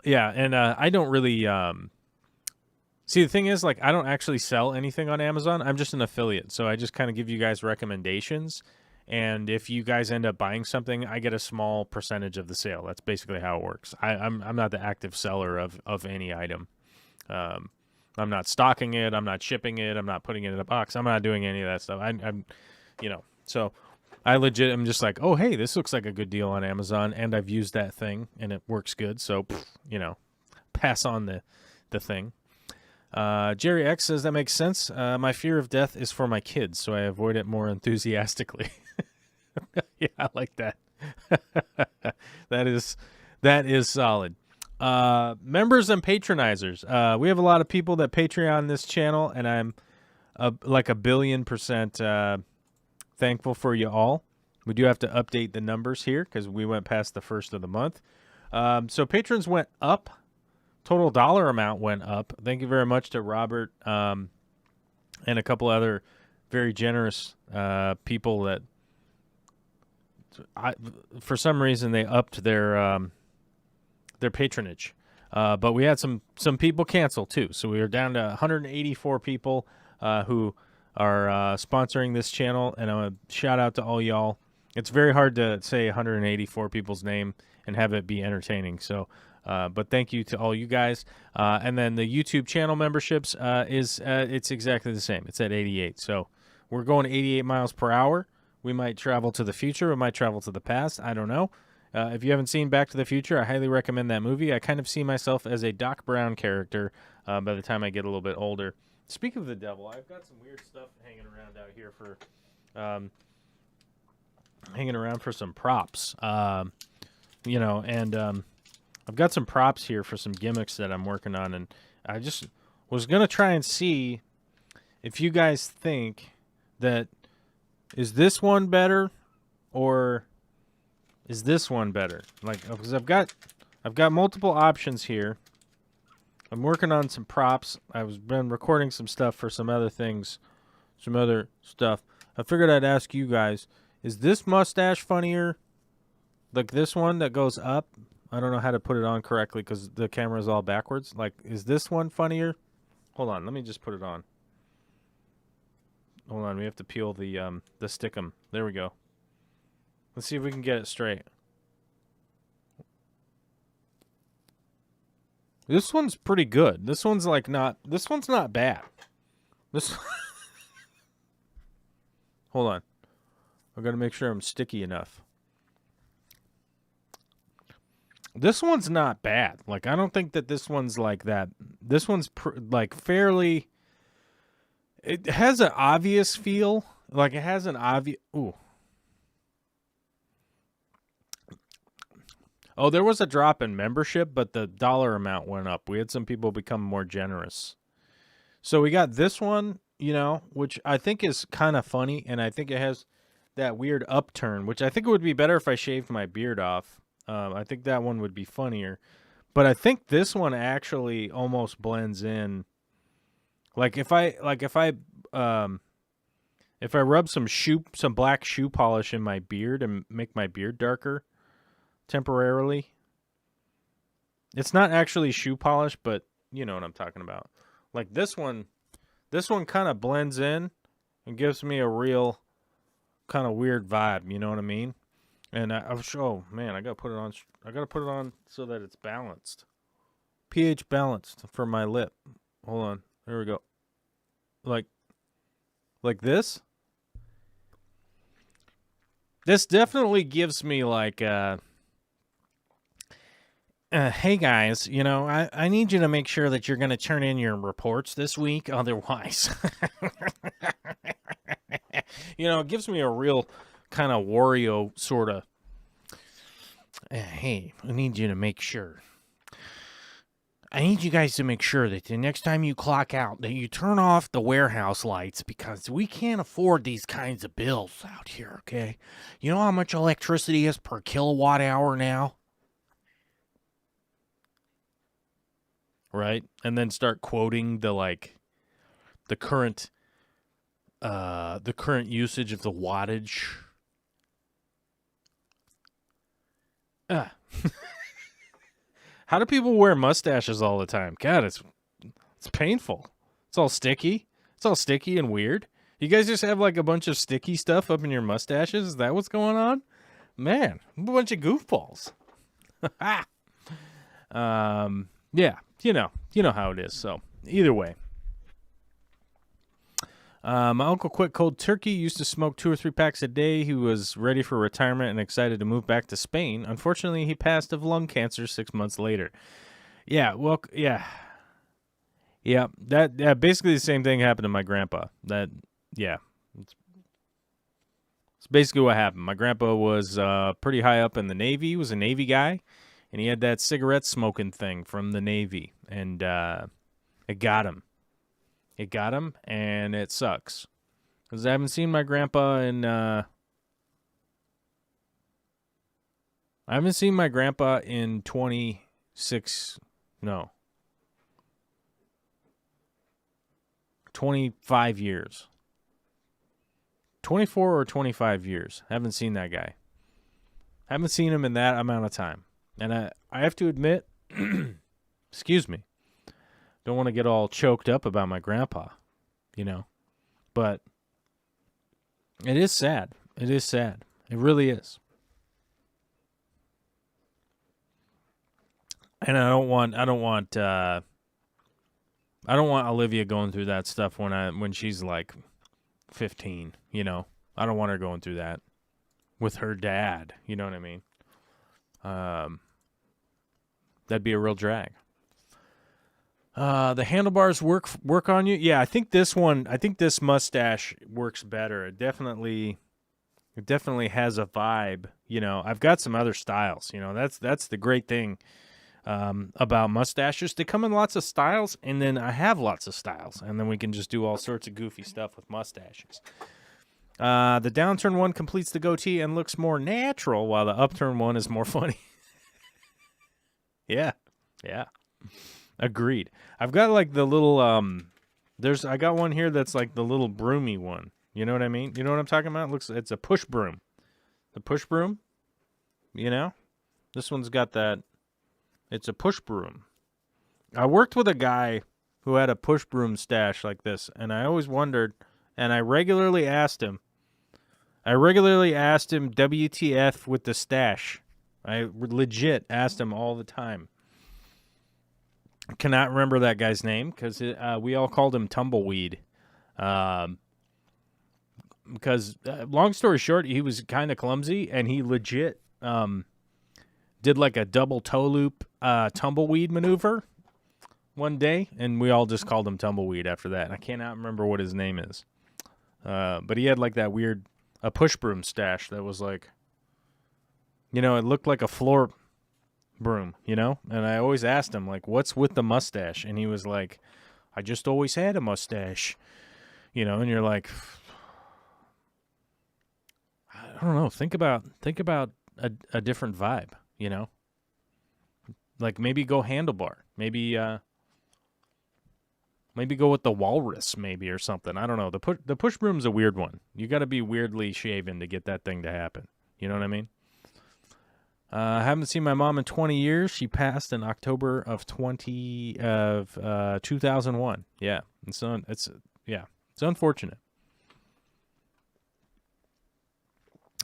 A: Yeah, and I don't really see, the thing is, like, I don't actually sell anything on Amazon. I'm just an affiliate, so I just kind of give you guys recommendations. And if you guys end up buying something, I get a small percentage of the sale. That's basically how it works. I'm not the active seller of any item. I'm not stocking it. I'm not shipping it. I'm not putting it in a box. I'm not doing any of that stuff. I'm so I legit am just like, oh, hey, this looks like a good deal on Amazon, and I've used that thing, and it works good. So, pass on the thing. Jerry X says that makes sense. My fear of death is for my kids, so I avoid it more enthusiastically. Yeah, I like that. That is solid. Members and patronizers. We have a lot of people that Patreon this channel, and I'm like 1,000,000,000% thankful for you all. We do have to update the numbers here because we went past the first of the month. So patrons went up. Total dollar amount went up. Thank you very much to Robert and a couple other very generous people that for some reason they upped their patronage. But we had some people cancel too. So we were down to 184 people who are sponsoring this channel, and a shout out to all y'all. It's very hard to say 184 people's name and have it be entertaining. So but thank you to all you guys. And then the YouTube channel memberships it's exactly the same. It's at 88. So we're going 88 miles per hour. We might travel to the future. We might travel to the past. I don't know. If you haven't seen Back to the Future, I highly recommend that movie. I kind of see myself as a Doc Brown character by the time I get a little bit older. Speaking of the devil, I've got some weird stuff hanging around out here for some props. I've got some props here for some gimmicks that I'm working on, and I just was going to try and see if you guys think that is this one better or is this one better? Like, because I've got multiple options here. I'm working on some props. I've been recording some stuff for some other things, some other stuff. I figured I'd ask you guys, is this mustache funnier? Like this one that goes up? I don't know how to put it on correctly because the camera is all backwards. Like, is this one funnier? Hold on, let me just put it on. Hold on, we have to peel the stickum. There we go. Let's see if we can get it straight. This one's pretty good. This one's not bad. This Hold on. I got to make sure I'm sticky enough. This one's not bad. Like, I don't think that this one's like that. This one's like fairly. It has an obvious feel. Like, it has an obvious. Ooh. Oh, there was a drop in membership, but the dollar amount went up. We had some people become more generous. So we got this one, which I think is kind of funny, and I think it has that weird upturn, which I think it would be better if I shaved my beard off. I think that one would be funnier. But I think this one actually almost blends in. Like if I rub some black shoe polish in my beard and make my beard darker temporarily. It's not actually shoe polish, but you know what I'm talking about. Like this one kind of blends in and gives me a real kind of weird vibe, you know what I mean? And I gotta put it on. I gotta put it on so that it's balanced, pH balanced for my lip. Hold on, there we go. Like this. This definitely gives me like, hey guys, I need you to make sure that you're gonna turn in your reports this week, otherwise, it gives me a real kind of Wario sort of, hey, I need you to make sure. I need you guys to make sure that the next time you clock out that you turn off the warehouse lights because we can't afford these kinds of bills out here, okay? You know how much electricity is per kilowatt hour now? Right? And then start quoting the current usage of the wattage. How do people wear mustaches all the time? God, it's painful. It's all sticky. It's all sticky and weird. You guys just have like a bunch of sticky stuff up in your mustaches? Is that what's going on? Man, a bunch of goofballs. Yeah, you know how it is. So either way. My uncle quit cold turkey, used to smoke 2 or 3 packs a day. He was ready for retirement and excited to move back to Spain. Unfortunately, he passed of lung cancer 6 months later. Yeah, well, yeah. Yeah, that basically the same thing happened to my grandpa. It's basically what happened. My grandpa was pretty high up in the Navy. He was a Navy guy, and he had that cigarette smoking thing from the Navy, and it got him. It got him, and it sucks. Because I haven't seen my grandpa in... I haven't seen my grandpa in 25 years. 24 or 25 years. Haven't seen that guy. Haven't seen him in that amount of time. And I have to admit, excuse me, don't want to get all choked up about my grandpa, but it is sad. It is sad. It really is. And I don't want Olivia going through that stuff when she's like 15, I don't want her going through that with her dad, you know what I mean? That'd be a real drag. The handlebars work on you. Yeah, I think this mustache works better. It definitely has a vibe. I've got some other styles. That's the great thing about mustaches. They come in lots of styles, and then I have lots of styles, and then we can just do all sorts of goofy stuff with mustaches. The downturn one completes the goatee and looks more natural, while the upturn one is more funny. Yeah. Agreed. I've got like the little I got one here that's like the little broomy one. You know what I mean? You know what I'm talking about? It's a push broom. The push broom, This one's got that. It's a push broom. I worked with a guy who had a push broom stash like this, and I always wondered, and I regularly asked him WTF with the stash. I legit asked him all the time. Cannot remember that guy's name because we all called him Tumbleweed. Because long story short, he was kind of clumsy, and he legit did like a double toe loop tumbleweed maneuver one day, and we all just called him Tumbleweed after that. I cannot remember what his name is, but he had like that weird push broom stash that was like, it looked like a floor broom, and I always asked him, like, what's with the mustache? And he was like, I just always had a mustache, and you're like, I don't know, think about a different vibe, like maybe go handlebar, maybe go with the walrus maybe or something. I don't know. The push broom's a weird one. You got to be weirdly shaven to get that thing to happen. You know what I mean? I haven't seen my mom in 20 years. She passed in October of 2001. Yeah. It's unfortunate.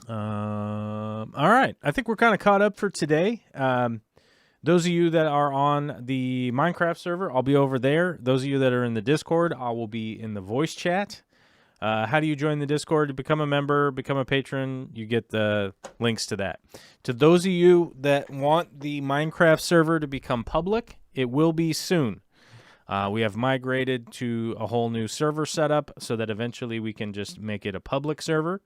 A: All right. I think we're kind of caught up for today. Those of you that are on the Minecraft server, I'll be over there. Those of you that are in the Discord, I will be in the voice chat. How do you join the Discord? To become a member, become a patron, you get the links to that. To those of you that want the Minecraft server to become public, it will be soon. We have migrated to a whole new server setup so that eventually we can just make it a public server.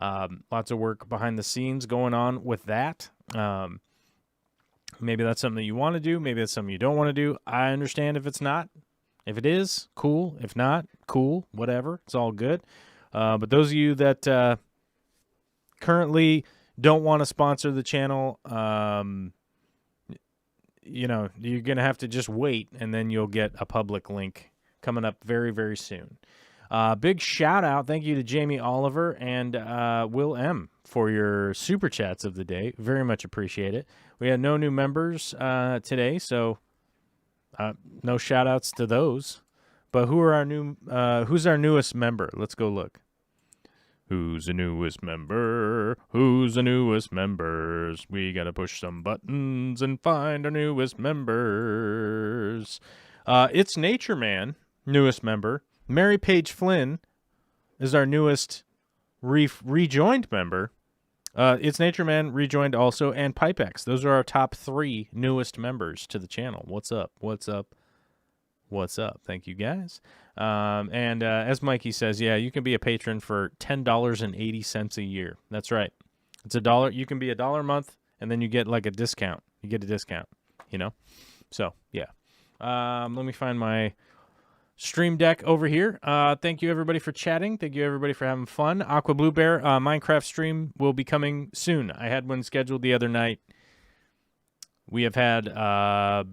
A: Lots of work behind the scenes going on with that. Maybe that's something that you want to do. Maybe that's something you don't want to do. I understand if it's not. If it is, cool. If not, cool. Whatever. It's all good. But those of you that currently don't want to sponsor the channel, you know, you're going to have to just wait, and then you'll get a public link coming up very, very soon. Big shout out. Thank you to Jamie Oliver and Will M. for your super chats of the day. Very much appreciate it. We had no new members today, so no shout outs to those. But who's our newest member? Let's go look. Who's the newest member? Who's the newest members? We got to push some buttons and find our newest members. It's Nature Man, newest member. Mary Page Flynn is our newest rejoined member. It's Nature Man rejoined also, and Pipex. Those are our top 3 newest members to the channel. What's up? What's up? What's up? Thank you, guys. And as Mikey says, yeah, you can be a patron for $10.80 a year. That's right. It's $1. You can be $1 a month, and then you get like a discount. You get a discount, you know? So, yeah. Let me find my Stream Deck over here. Thank you, everybody, for chatting. Thank you, everybody, for having fun. Aqua Blue Bear, Minecraft stream will be coming soon. I had one scheduled the other night. We have had a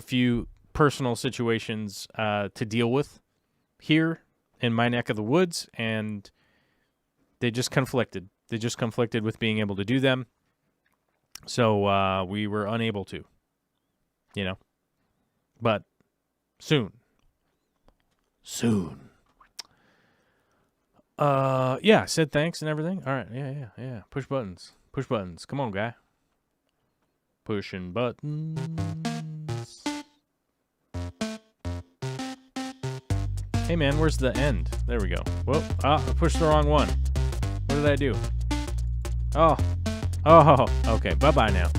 A: few personal situations to deal with here in my neck of the woods, and they just conflicted. They just conflicted with being able to do them. So we were unable to, you know. But soon. Soon. Yeah, said thanks and everything. All right, yeah. Push buttons. Push buttons. Come on, guy. Pushing buttons. Hey, man, where's the end? There we go. Whoa, I pushed the wrong one. What did I do? Oh, okay, bye-bye now.